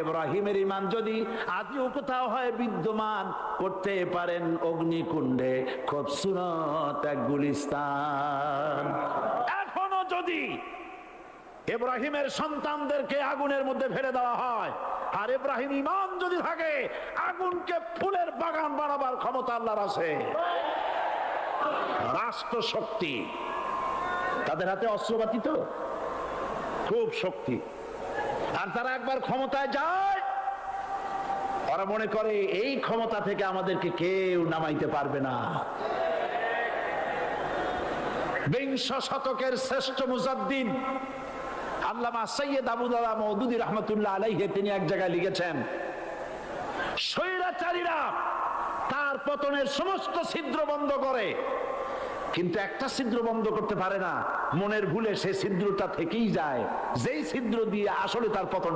ইব্রাহিমের ঈমান যদি আজও কোথাও হয় বিদ্যমান, করতে পারেন অগ্নিকুণ্ডে খুবসুরত এক গুলিস্তান। এখনো যদি ইব্রাহিমের সন্তানদেরকে আগুনের মধ্যে ফেলে দেওয়া হয়, আর ইব্রাহিম ঈমান যদি থাকে, আগুনকে ফুলের বাগান বানাবার ক্ষমতা আল্লাহর আছে। রাষ্ট্র শক্তি, তাদের হাতে অস্ত্রপাতি তো খুব শক্তি, আর তারা একবার ক্ষমতায় যায়, ওরা মনে করে এই ক্ষমতা থেকে আমাদেরকে কেউ নামাইতে পারবে না। বিংশ শতকের শ্রেষ্ঠ মুজাদ্দিদ আল্লামা সৈয়দ আবুদুল্লাহ মওদুদী রাহমাতুল্লাহ আলাইহি তিনি এক জায়গায় লিখেছেন, স্বৈরাচারীরা তার পতনের সমস্ত ছিদ্র বন্ধ করে, কিন্তু একটা ছিদ্র বন্ধ করতে পারে না, মনের ভুলে সেই ছিদ্রটা থেকেই যায়, যেই ছিদ্র দিয়ে আসলে তার পতন